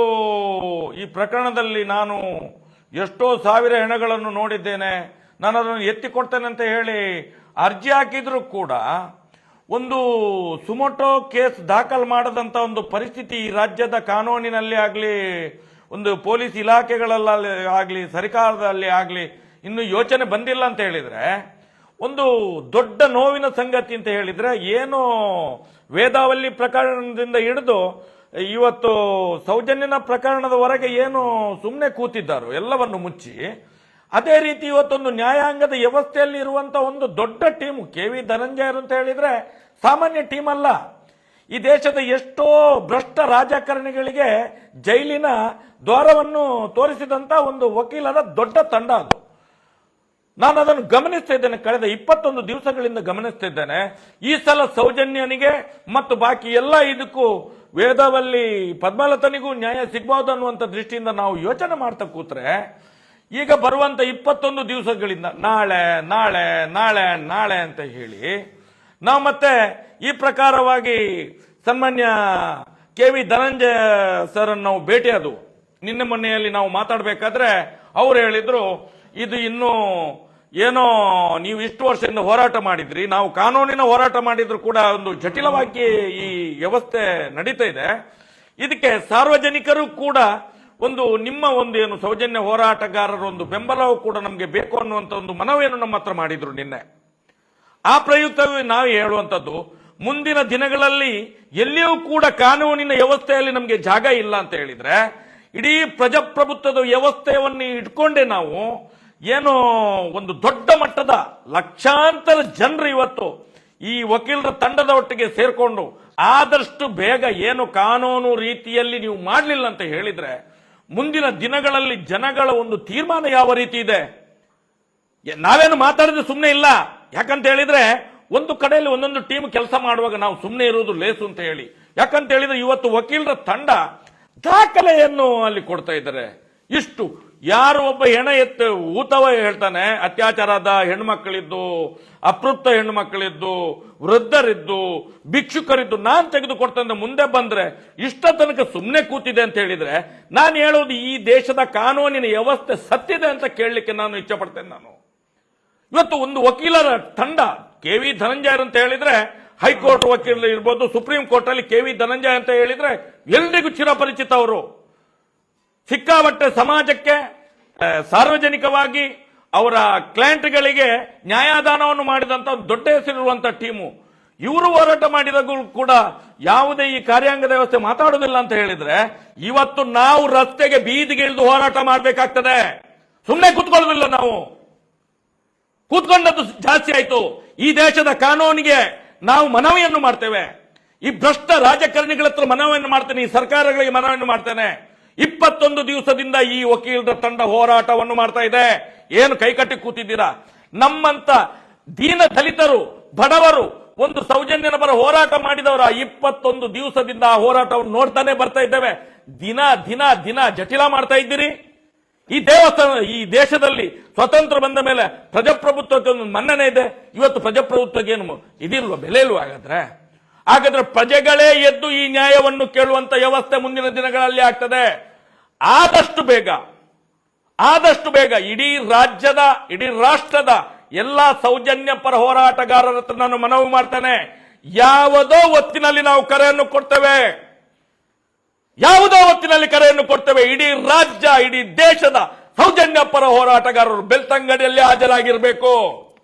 S3: ಈ ಪ್ರಕರಣದಲ್ಲಿ ನಾನು ಎಷ್ಟೋ ಸಾವಿರ ಹೆಣಗಳನ್ನು ನೋಡಿದ್ದೇನೆ, ನಾನು ಅದನ್ನು ಎತ್ತಿ ಕೊಡ್ತೇನೆ ಅಂತ ಹೇಳಿ ಅರ್ಜಿ ಹಾಕಿದ್ರು ಕೂಡ ಒಂದು ಸುಮೋಟೋ ಕೇಸ್ ದಾಖಲು ಮಾಡದಂತ ಒಂದು ಪರಿಸ್ಥಿತಿ ಈ ರಾಜ್ಯದ ಕಾನೂನಿನಲ್ಲಿ ಆಗಲಿ, ಒಂದು ಪೊಲೀಸ್ ಇಲಾಖೆಗಳಲ್ಲಿ ಆಗಲಿ, ಸರ್ಕಾರದಲ್ಲಿ ಆಗಲಿ ಇನ್ನು ಯೋಚನೆ ಬಂದಿಲ್ಲ ಅಂತ ಹೇಳಿದ್ರೆ ಒಂದು ದೊಡ್ಡ ನೋವಿನ ಸಂಗತಿ ಅಂತ ಹೇಳಿದ್ರೆ, ಏನು ವೇದಾವಲ್ಲಿ ಪ್ರಕರಣದಿಂದ ಹಿಡಿದು ಇವತ್ತು ಸೌಜನ್ಯನ ಪ್ರಕರಣದವರೆಗೆ ಏನು ಸುಮ್ಮನೆ ಕೂತಿದ್ದಾರೋ ಎಲ್ಲವನ್ನು ಮುಚ್ಚಿ, ಅದೇ ರೀತಿ ಇವತ್ತೊಂದು ನ್ಯಾಯಾಂಗದ ವ್ಯವಸ್ಥೆಯಲ್ಲಿ ಇರುವಂತ ಒಂದು ದೊಡ್ಡ ಟೀಮು KV ಧನಂಜಯರು ಅಂತ ಹೇಳಿದ್ರೆ ಸಾಮಾನ್ಯ ಟೀಮ್ ಅಲ್ಲ. ಈ ದೇಶದ ಎಷ್ಟೋ ಭ್ರಷ್ಟ ರಾಜಕಾರಣಿಗಳಿಗೆ ಜೈಲಿನ ದ್ವಾರವನ್ನು ತೋರಿಸಿದಂತ ಒಂದು ವಕೀಲರ ದೊಡ್ಡ ತಂಡ ಅದು. ನಾನು ಅದನ್ನು ಗಮನಿಸ್ತಾ ಇದ್ದೇನೆ, ಕಳೆದ 21 ದಿವಸಗಳಿಂದ ಗಮನಿಸ್ತಾ ಇದ್ದೇನೆ. ಈ ಸಲ ಸೌಜನ್ಯನಿಗೆ ಮತ್ತು ಬಾಕಿ ಎಲ್ಲ ಇದಕ್ಕೂ ವೇದವಲ್ಲಿ ಪದ್ಮಲತನಿಗೂ ನ್ಯಾಯ ಸಿಗಬಹುದು ಅನ್ನುವಂಥ ದೃಷ್ಟಿಯಿಂದ ನಾವು ಯೋಚನೆ ಮಾಡ್ತಾ ಕೂತ್ರೆ, ಈಗ ಬರುವಂತ 21 ದಿವಸಗಳಿಂದ ನಾಳೆ ನಾಳೆ ನಾಳೆ ನಾಳೆ ಅಂತ ಹೇಳಿ ನಾವು ಮತ್ತೆ ಈ ಪ್ರಕಾರವಾಗಿ ಸನ್ಮಾನ್ಯ KV ಧನಂಜಯ ಸರ್ ಅನ್ನು ನಾವು ಭೇಟಿಯಾದವು. ನಿನ್ನೆ ಮೊನ್ನೆಯಲ್ಲಿ ನಾವು ಮಾತಾಡಬೇಕಾದ್ರೆ ಅವರು ಹೇಳಿದ್ರು, ಇದು ಇನ್ನು ಏನೋ ನೀವು ಇಷ್ಟು ವರ್ಷದಿಂದ ಹೋರಾಟ ಮಾಡಿದ್ರಿ, ನಾವು ಕಾನೂನಿನ ಹೋರಾಟ ಮಾಡಿದ್ರು ಕೂಡ ಒಂದು ಜಟಿಲವಾಗಿ ಈ ವ್ಯವಸ್ಥೆ ನಡೀತಾ ಇದೆ, ಇದಕ್ಕೆ ಸಾರ್ವಜನಿಕರು ಕೂಡ ಒಂದು ನಿಮ್ಮ ಒಂದು ಏನು ಸೌಜನ್ಯ ಹೋರಾಟಗಾರರ ಒಂದು ಬೆಂಬಲವೂ ಕೂಡ ನಮಗೆ ಬೇಕು ಅನ್ನುವಂಥ ಒಂದು ಮನವಿಯನ್ನು ನಮ್ಮ ಹತ್ರ ಮಾಡಿದ್ರು ನಿನ್ನೆ. ಆ ಪ್ರಯುಕ್ತವೇ ನಾವು ಹೇಳುವಂಥದ್ದು, ಮುಂದಿನ ದಿನಗಳಲ್ಲಿ ಎಲ್ಲಿಯೂ ಕೂಡ ಕಾನೂನಿನ ವ್ಯವಸ್ಥೆಯಲ್ಲಿ ನಮಗೆ ಜಾಗ ಇಲ್ಲ ಅಂತ ಹೇಳಿದ್ರೆ, ಇಡೀ ಪ್ರಜಾಪ್ರಭುತ್ವದ ವ್ಯವಸ್ಥೆಯನ್ನು ಇಟ್ಕೊಂಡೆ ನಾವು ಏನು ಒಂದು ದೊಡ್ಡ ಮಟ್ಟದ ಲಕ್ಷಾಂತರ ಜನರು ಇವತ್ತು ಈ ವಕೀಲರ ತಂಡದ ಒಟ್ಟಿಗೆ ಸೇರ್ಕೊಂಡು ಆದಷ್ಟು ಬೇಗ ಏನು ಕಾನೂನು ರೀತಿಯಲ್ಲಿ ನೀವು ಮಾಡಲಿಲ್ಲ ಅಂತ ಹೇಳಿದ್ರೆ, ಮುಂದಿನ ದಿನಗಳಲ್ಲಿ ಜನಗಳ ಒಂದು ತೀರ್ಮಾನ ಯಾವ ರೀತಿ ಇದೆ. ನಾವೇನು ಮಾತಾಡಿದ್ರೆ ಸುಮ್ಮನೆ ಇಲ್ಲ, ಯಾಕಂತ ಹೇಳಿದ್ರೆ ಒಂದು ಕಡೆಯಲ್ಲಿ ಒಂದೊಂದು ಟೀಮ್ ಕೆಲಸ ಮಾಡುವಾಗ ನಾವು ಸುಮ್ಮನೆ ಇರುವುದು ಲೇಸು ಅಂತ ಹೇಳಿ. ಯಾಕಂತ ಹೇಳಿದ್ರೆ ಇವತ್ತು ವಕೀಲರ ತಂಡ ದಾಖಲೆಯನ್ನು ಅಲ್ಲಿ ಕೊಡ್ತಾ ಇದ್ದಾರೆ. ಇಷ್ಟು ಯಾರು ಒಬ್ಬ ಹೆಣ ಊತವ ಹೇಳ್ತಾನೆ, ಅತ್ಯಾಚಾರದ ಹೆಣ್ಮಕ್ಳಿದ್ದು, ಅತೃಪ್ತ ಹೆಣ್ಮಕ್ಳಿದ್ದು, ವೃದ್ಧರಿದ್ದು, ಭಿಕ್ಷುಕರಿದ್ದು ನಾನು ತೆಗೆದುಕೊಡ್ತಂದ್ರೆ ಮುಂದೆ ಬಂದ್ರೆ ಇಷ್ಟ ತನಕ ಸುಮ್ಮನೆ ಕೂತಿದೆ ಅಂತ ಹೇಳಿದ್ರೆ, ನಾನು ಹೇಳೋದು ಈ ದೇಶದ ಕಾನೂನಿನ ವ್ಯವಸ್ಥೆ ಸತ್ತಿದೆ ಅಂತ ಕೇಳಲಿಕ್ಕೆ ನಾನು ಇಚ್ಛೆ ಪಡ್ತೇನೆ. ನಾನು ಇವತ್ತು ಒಂದು ವಕೀಲರ ತಂಡ KV ಧನಂಜಯರ್ ಅಂತ ಹೇಳಿದ್ರೆ ಹೈಕೋರ್ಟ್ ವಕೀಲರು ಇರ್ಬೋದು, ಸುಪ್ರೀಂ ಕೋರ್ಟ್ ಅಲ್ಲಿ KV ಧನಂಜಯ ಅಂತ ಹೇಳಿದ್ರೆ ಎಲ್ರಿಗೂ ಚಿರಪರಿಚಿತ. ಅವರು ಸಿಕ್ಕಾಪಟ್ಟೆ ಸಮಾಜಕ್ಕೆ ಸಾರ್ವಜನಿಕವಾಗಿ ಅವರ ಕ್ಲೈಂಟ್ಗಳಿಗೆ ನ್ಯಾಯದಾನವನ್ನು ಮಾಡಿದಂತ ದೊಡ್ಡ ಹೆಸರಿರುವಂತಹ ಟೀಮು. ಇವರು ಹೋರಾಟ ಮಾಡಿದಾಗೂ ಕೂಡ ಯಾವುದೇ ಈ ಕಾರ್ಯಾಂಗದ ವ್ಯವಸ್ಥೆ ಮಾತಾಡುವುದಿಲ್ಲ ಅಂತ ಹೇಳಿದ್ರೆ, ಇವತ್ತು ನಾವು ರಸ್ತೆಗೆ ಬೀದಿಗೆ ಇಳಿದು ಹೋರಾಟ ಮಾಡಬೇಕಾಗ್ತದೆ. ಸುಮ್ಮನೆ ಕೂತ್ಕೊಳ್ಳೋದಿಲ್ಲ. ನಾವು ಕೂತ್ಕೊಂಡದ್ದು ಜಾಸ್ತಿ ಆಯ್ತು. ಈ ದೇಶದ ಕಾನೂನಿಗೆ ನಾವು ಮನವಿಯನ್ನು ಮಾಡ್ತೇವೆ. ಈ ಭ್ರಷ್ಟ ರಾಜಕಾರಣಿಗಳ ಹತ್ರ ಮನವಿಯನ್ನು ಮಾಡ್ತೇನೆ, ಈ ಸರ್ಕಾರಗಳಿಗೆ ಮನವಿಯನ್ನು ಮಾಡ್ತೇನೆ. 21 ದಿವಸದಿಂದ ಈ ವಕೀಲರ ತಂಡ ಹೋರಾಟವನ್ನು ಮಾಡ್ತಾ ಇದೆ. ಏನು ಕೈಕಟ್ಟಿ ಕೂತಿದ್ದೀರಾ? ನಮ್ಮಂತ ದೀನ ದಲಿತರು, ಬಡವರು ಒಂದು ಸೌಜನ್ಯನ ಪರ ಹೋರಾಟ ಮಾಡಿದವರ 21 ದಿವಸದಿಂದ ಆ ಹೋರಾಟವನ್ನು ನೋಡ್ತಾನೆ ಬರ್ತಾ ಇದ್ದೇವೆ. ದಿನ ದಿನ ದಿನ ಜಟಿಲ ಮಾಡ್ತಾ ಇದ್ದೀರಿ. ಈ ಈ ದೇಶದಲ್ಲಿ ಸ್ವತಂತ್ರ ಬಂದ ಮೇಲೆ ಪ್ರಜಾಪ್ರಭುತ್ವಕ್ಕೆ ಒಂದು ಮನ್ನಣೆ ಇದೆ. ಇವತ್ತು ಪ್ರಜಾಪ್ರಭುತ್ವಕ್ಕೆ ಏನು ಇದಿಲ್ವ, ಬೆಲೆ ಇಲ್ವ? ಹಾಗಾದ್ರೆ ಪ್ರಜೆಗಳೇ ಎದ್ದು ಈ ನ್ಯಾಯವನ್ನು ಕೇಳುವಂತ ವ್ಯವಸ್ಥೆ ಮುಂದಿನ ದಿನಗಳಲ್ಲಿ ಆಗ್ತದೆ. ಆದಷ್ಟು ಬೇಗ ಇಡೀ ರಾಜ್ಯದ, ಇಡೀ ರಾಷ್ಟ್ರದ ಎಲ್ಲಾ ಸೌಜನ್ಯ ಪರ ಹೋರಾಟಗಾರರ ಹತ್ರ ನಾನು ಮನವಿ ಮಾಡ್ತೇನೆ, ಯಾವುದೋ ಹೊತ್ತಿನಲ್ಲಿ ನಾವು ಕರೆಯನ್ನು ಕೊಡ್ತೇವೆ. ಯಾವುದೋ ಹೊತ್ತಿನಲ್ಲಿ ಕರೆಯನ್ನು ಕೊಡ್ತೇವೆ. ಇಡೀ ರಾಜ್ಯ, ಇಡೀ ದೇಶದ ಸೌಜನ್ಯ ಪರ ಹೋರಾಟಗಾರರು ಬೆಳ್ತಂಗಡಿಯಲ್ಲಿ ಹಾಜರಾಗಿರಬೇಕು.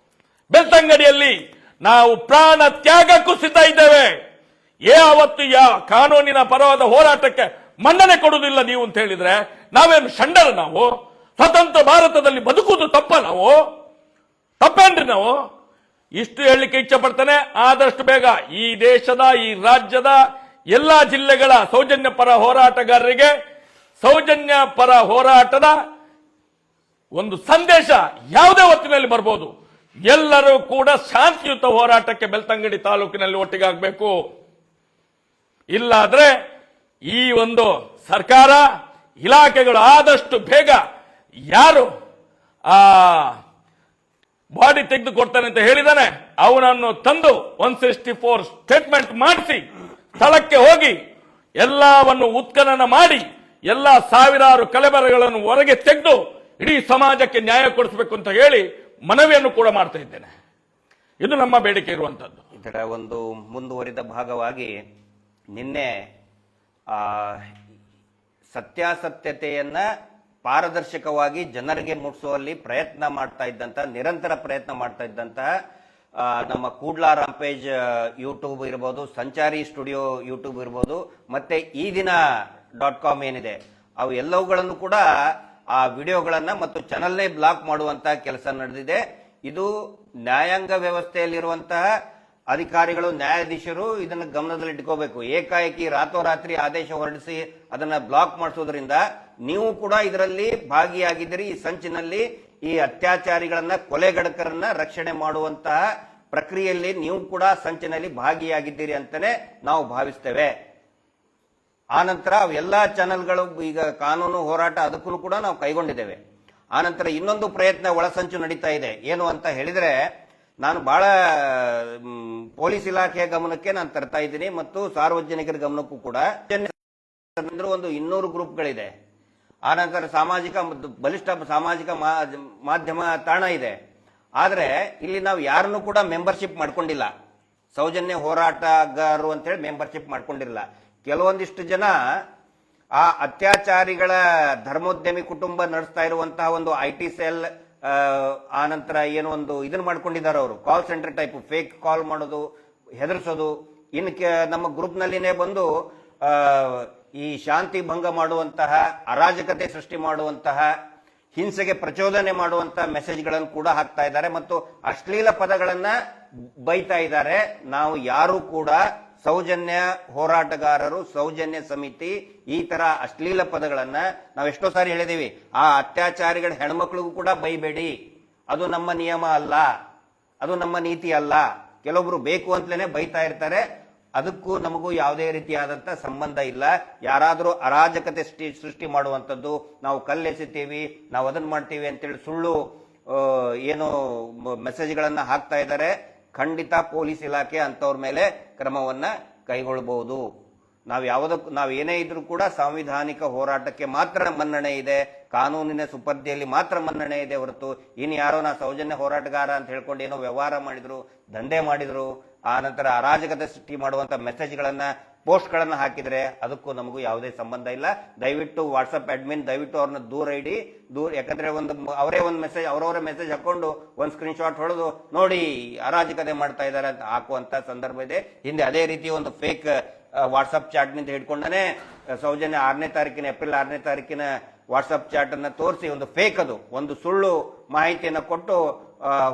S3: ಬೆಳ್ತಂಗಡಿಯಲ್ಲಿ ನಾವು ಪ್ರಾಣ ತ್ಯಾಗಕ್ಕೂ ಸಿದ್ಧ ಇದ್ದೇವೆ. ಯಾವತ್ತು ಕಾನೂನಿನ ಪರವಾದ ಹೋರಾಟಕ್ಕೆ ಮನ್ನಣೆ ಕೊಡುವುದಿಲ್ಲ ನೀವು ಅಂತ ಹೇಳಿದ್ರೆ ನಾವೇನು ಷಂಡರು? ನಾವು ಸ್ವತಂತ್ರ ಭಾರತದಲ್ಲಿ ಬದುಕುವುದು ತಪ್ಪ? ನಾವು ತಪ್ಪೇನ್ರಿ? ನಾವು ಇಷ್ಟು ಹೇಳಲಿಕ್ಕೆ ಇಚ್ಛೆ ಪಡ್ತೇನೆ. ಆದಷ್ಟು ಬೇಗ ಈ ದೇಶದ, ಈ ರಾಜ್ಯದ ಎಲ್ಲಾ ಜಿಲ್ಲೆಗಳ ಸೌಜನ್ಯ ಪರ ಹೋರಾಟಗಾರರಿಗೆ ಸೌಜನ್ಯ ಪರ ಹೋರಾಟದ ಒಂದು ಸಂದೇಶ ಯಾವುದೇ ಹೊತ್ತಿನಲ್ಲಿ ಬರ್ಬೋದು. ಎಲ್ಲರೂ ಕೂಡ ಶಾಂತಿಯುತ ಹೋರಾಟಕ್ಕೆ ಬೆಳ್ತಂಗಡಿ ತಾಲೂಕಿನಲ್ಲಿ ಒಟ್ಟಿಗಾಗಬೇಕು. ಇಲ್ಲಾದ್ರೆ ಈ ಒಂದು ಸರ್ಕಾರ, ಇಲಾಖೆಗಳು ಆದಷ್ಟು ಬೇಗ ಯಾರು ಬಾಡಿ ತೆಗೆದುಕೊಡ್ತಾನೆ ಅಂತ ಹೇಳಿದಾನೆ ಅವನನ್ನು ತಂದು 164 ಸ್ಟೇಟ್ಮೆಂಟ್ ಮಾಡಿಸಿ ಸ್ಥಳಕ್ಕೆ ಹೋಗಿ ಎಲ್ಲವನ್ನು ಉತ್ಖನನ ಮಾಡಿ ಎಲ್ಲ ಸಾವಿರಾರು ಕಲೆಬರಗಳನ್ನು ಹೊರಗೆ ತೆಗೆದು ಇಡೀ ಸಮಾಜಕ್ಕೆ ನ್ಯಾಯ ಕೊಡಿಸಬೇಕು ಅಂತ ಹೇಳಿ ಮನವಿಯನ್ನು ಕೂಡ ಮಾಡ್ತಾ ಇದ್ದೇನೆ. ಇದು ನಮ್ಮ ಬೇಡಿಕೆ ಇರುವಂತದ್ದು.
S2: ಇದರ ಒಂದು ಮುಂದುವರಿದ ಭಾಗವಾಗಿ ನಿನ್ನೆ ಸತ್ಯಾಸತ್ಯತೆಯನ್ನ ಪಾರದರ್ಶಕವಾಗಿ ಜನರಿಗೆ ಮುಟ್ಟಿಸುವಲ್ಲಿ ಪ್ರಯತ್ನ ಮಾಡ್ತಾ ಇದ್ದಂತ, ನಿರಂತರ ಪ್ರಯತ್ನ ಮಾಡ್ತಾ ಇದ್ದಂತಹ ನಮ್ಮ ಕೂಡ್ಲಾ ರಾಂಪೇಜ್ ಯೂಟ್ಯೂಬ್ ಇರ್ಬೋದು, ಸಂಚಾರಿ ಸ್ಟುಡಿಯೋ ಯೂಟ್ಯೂಬ್ ಇರ್ಬೋದು, ಮತ್ತೆ ಈ ದಿನ .com ಏನಿದೆ ಅವು ಎಲ್ಲವುಗಳನ್ನು ಕೂಡ ಆ ವಿಡಿಯೋಗಳನ್ನ ಮತ್ತು ಚಾನಲ್ನೇ ಬ್ಲಾಕ್ ಮಾಡುವಂತಹ ಕೆಲಸ ನಡೆದಿದೆ. ಇದು ನ್ಯಾಯಾಂಗ ವ್ಯವಸ್ಥೆಯಲ್ಲಿರುವಂತಹ ಅಧಿಕಾರಿಗಳು, ನ್ಯಾಯಾಧೀಶರು ಇದನ್ನು ಗಮನದಲ್ಲಿಟ್ಕೋಬೇಕು. ಏಕಾಏಕಿ ರಾತ್ರೋರಾತ್ರಿ ಆದೇಶ ಹೊರಡಿಸಿ ಅದನ್ನ ಬ್ಲಾಕ್ ಮಾಡಿಸೋದ್ರಿಂದ ನೀವು ಕೂಡ ಇದರಲ್ಲಿ ಭಾಗಿಯಾಗಿದ್ದೀರಿ. ಈ ಸಂಚಿನಲ್ಲಿ ಈ ಅತ್ಯಾಚಾರಿಗಳನ್ನ, ಕೊಲೆಗಡಕರನ್ನ ರಕ್ಷಣೆ ಮಾಡುವಂತಹ ಪ್ರಕ್ರಿಯೆಯಲ್ಲಿ ನೀವು ಕೂಡ ಸಂಚಿನಲ್ಲಿ ಭಾಗಿಯಾಗಿದ್ದೀರಿ ಅಂತಾನೆ ನಾವು ಭಾವಿಸ್ತೇವೆ. ಆನಂತರ ಎಲ್ಲಾ ಚಾನೆಲ್ಗಳು ಈಗ ಕಾನೂನು ಹೋರಾಟ ಅದಕ್ಕೂ ಕೂಡ ನಾವು ಕೈಗೊಂಡಿದ್ದೇವೆ. ಆನಂತರ ಇನ್ನೊಂದು ಪ್ರಯತ್ನ ಒಳಸಂಚು ನಡೀತಾ ಇದೆ. ಏನು ಅಂತ ಹೇಳಿದ್ರೆ, ನಾನು ಬಹಳ ಪೊಲೀಸ್ ಇಲಾಖೆಯ ಗಮನಕ್ಕೆ ನಾನು ತರ್ತಾ ಇದ್ದೀನಿ ಮತ್ತು ಸಾರ್ವಜನಿಕರ ಗಮನಕ್ಕೂ ಕೂಡ. ಒಂದು 200 ಗ್ರೂಪ್ಗಳಿದೆ. ಆನಂತರ ಬಲಿಷ್ಠ ಸಾಮಾಜಿಕ ಮಾಧ್ಯಮ ತಾಣ ಇದೆ. ಆದ್ರೆ ಇಲ್ಲಿ ನಾವು ಯಾರನ್ನು ಕೂಡ ಮೆಂಬರ್ಶಿಪ್ ಮಾಡ್ಕೊಂಡಿಲ್ಲ. ಸೌಜನ್ಯ ಹೋರಾಟಗಾರರು ಅಂತೇಳಿ ಮೆಂಬರ್ಶಿಪ್ ಮಾಡ್ಕೊಂಡಿರಲ್ಲ. ಕೆಲವೊಂದಿಷ್ಟು ಜನ ಆ ಅತ್ಯಾಚಾರಿಗಳ ಧರ್ಮೋದ್ಯಮಿ ಕುಟುಂಬ ನಡೆಸ್ತಾ ಇರುವಂತಹ ಒಂದು IT ಸೆಲ್, ಆನಂತರ ಏನೋ ಒಂದು ಇದನ್ನ ಮಾಡ್ಕೊಂಡಿದ್ದಾರೆ ಅವರು, ಕಾಲ್ ಸೆಂಟರ್ ಟೈಪ್ ಫೇಕ್ ಕಾಲ್ ಮಾಡೋದು, ಹೆದರ್ಸೋದು. ಇನ್ನು ನಮ್ಮ ಗ್ರೂಪ್ ನಲ್ಲಿನೇ ಬಂದು ಈ ಶಾಂತಿ ಭಂಗ ಮಾಡುವಂತಹ, ಅರಾಜಕತೆ ಸೃಷ್ಟಿ ಮಾಡುವಂತಹ, ಹಿಂಸೆಗೆ ಪ್ರಚೋದನೆ ಮಾಡುವಂತಹ ಮೆಸೇಜ್ಗಳನ್ನು ಕೂಡ ಹಾಕ್ತಾ ಇದ್ದಾರೆ ಮತ್ತು ಅಶ್ಲೀಲ ಪದಗಳನ್ನ ಬೈತಾ ಇದ್ದಾರೆ. ನಾವು ಯಾರು ಕೂಡ ಸೌಜನ್ಯ ಹೋರಾಟಗಾರರು, ಸೌಜನ್ಯ ಸಮಿತಿ ಈ ತರ ಅಶ್ಲೀಲ ಪದಗಳನ್ನ ನಾವು ಎಷ್ಟೋ ಸಾರಿ ಹೇಳಿದೀವಿ. ಆ ಅತ್ಯಾಚಾರಿಗಳ ಹೆಣ್ಮಕ್ಳಿಗೂ ಕೂಡ ಬೈಬೇಡಿ, ಅದು ನಮ್ಮ ನಿಯಮ ಅಲ್ಲ, ಅದು ನಮ್ಮ ನೀತಿ ಅಲ್ಲ. ಕೆಲವೊಬ್ರು ಬೇಕು ಅಂತಲೇ ಬೈತಾ ಇರ್ತಾರೆ. ಅದಕ್ಕೂ ನಮಗೂ ಯಾವುದೇ ರೀತಿಯಾದಂತ ಸಂಬಂಧ ಇಲ್ಲ. ಯಾರಾದರೂ ಅರಾಜಕತೆ ಸೃಷ್ಟಿ ಮಾಡುವಂಥದ್ದು, ನಾವು ಕಲ್ಲೆಸಿತೀವಿ, ನಾವು ಅದನ್ನ ಮಾಡ್ತೀವಿ ಅಂತೇಳಿ ಸುಳ್ಳು ಏನು ಮೆಸೇಜ್ಗಳನ್ನ ಹಾಕ್ತಾ ಇದ್ದಾರೆ, ಖಂಡಿತ ಪೊಲೀಸ್ ಇಲಾಖೆ ಅಂತವ್ರ ಮೇಲೆ ಕ್ರಮವನ್ನ ಕೈಗೊಳ್ಳಬಹುದು. ನಾವು ಏನೇ ಇದ್ರೂ ಕೂಡ ಸಾಂವಿಧಾನಿಕ ಹೋರಾಟಕ್ಕೆ ಮಾತ್ರ ಮನ್ನಣೆ ಇದೆ, ಕಾನೂನಿನ ಸುಪರ್ದಿಯಲ್ಲಿ ಮಾತ್ರ ಮನ್ನಣೆ ಇದೆ ಹೊರತು ಇನ್ನು ಯಾರೋ ನಾ ಸೌಜನ್ಯ ಹೋರಾಟಗಾರ ಅಂತ ಹೇಳ್ಕೊಂಡು ಏನೋ ವ್ಯವಹಾರ ಮಾಡಿದ್ರು, ದಂಧೆ ಮಾಡಿದ್ರು, ಆ ನಂತರ ಅರಾಜಕತೆ ಸೃಷ್ಟಿ ಮಾಡುವಂತ ಮೆಸೇಜ್ಗಳನ್ನ, ಪೋಸ್ಟ್ಗಳನ್ನ ಹಾಕಿದ್ರೆ ಅದಕ್ಕೂ ನಮಗೂ ಯಾವುದೇ ಸಂಬಂಧ ಇಲ್ಲ. ದಯವಿಟ್ಟು ವಾಟ್ಸ್ಆಪ್ ಅಡ್ಮಿನ್ ದಯವಿಟ್ಟು ಅವ್ರನ್ನ ದೂರ ಇಡಿ. ಯಾಕಂದ್ರೆ ಅವರವರ ಮೆಸೇಜ್ ಹಾಕೊಂಡು ಒಂದು ಸ್ಕ್ರೀನ್ ಶಾಟ್ ಹೊಡೆದು ನೋಡಿ ಅರಾಜಕತೆ ಮಾಡ್ತಾ ಇದ್ದಾರೆ ಅಂತ ಹಾಕುವಂತ ಸಂದರ್ಭ ಇದೆ. ಹಿಂದೆ ಅದೇ ರೀತಿ ಒಂದು ಫೇಕ್ ವಾಟ್ಸ್ಆಪ್ ಚಾಟ್ ನಿಂದ ಹಿಡ್ಕೊಂಡೇ ಸೌಜನ್ಯ ಏಪ್ರಿಲ್ 6ನೇ ತಾರೀಕಿನ ವಾಟ್ಸ್ಆಪ್ ಚಾಟ್ ಅನ್ನ ತೋರಿಸಿ ಒಂದು ಫೇಕ್, ಅದು ಒಂದು ಸುಳ್ಳು ಮಾಹಿತಿಯನ್ನು ಕೊಟ್ಟು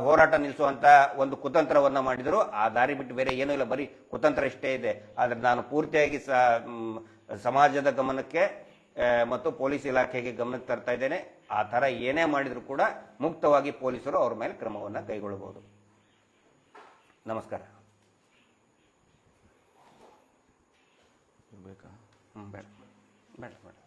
S2: ಹೋರಾಟ ನಿಲ್ಲಿಸುವಂತ ಒಂದು ಕುತಂತ್ರವನ್ನ ಮಾಡಿದ್ರು. ಆ ದಾರಿ ಬಿಟ್ಟು ಬೇರೆ ಏನೂ ಇಲ್ಲ, ಬರೀ ಕುತಂತ್ರ ಇಷ್ಟೇ ಇದೆ. ಆದ್ರೆ ನಾನು ಪೂರ್ತಿಯಾಗಿ ಸಮಾಜದ ಗಮನಕ್ಕೆ ಮತ್ತು ಪೊಲೀಸ್ ಇಲಾಖೆಗೆ ಗಮನಕ್ಕೆ ತರ್ತಾ ಇದ್ದೇನೆ. ಆ ತರ ಏನೇ ಮಾಡಿದ್ರು ಕೂಡ ಮುಕ್ತವಾಗಿ ಪೊಲೀಸರು ಅವ್ರ ಮೇಲೆ ಕ್ರಮವನ್ನ ಕೈಗೊಳ್ಳಬಹುದು. ನಮಸ್ಕಾರ.
S1: ಬೇಕಾ?
S2: ಬೇಡ ಬೇಡ ಬೇಡ.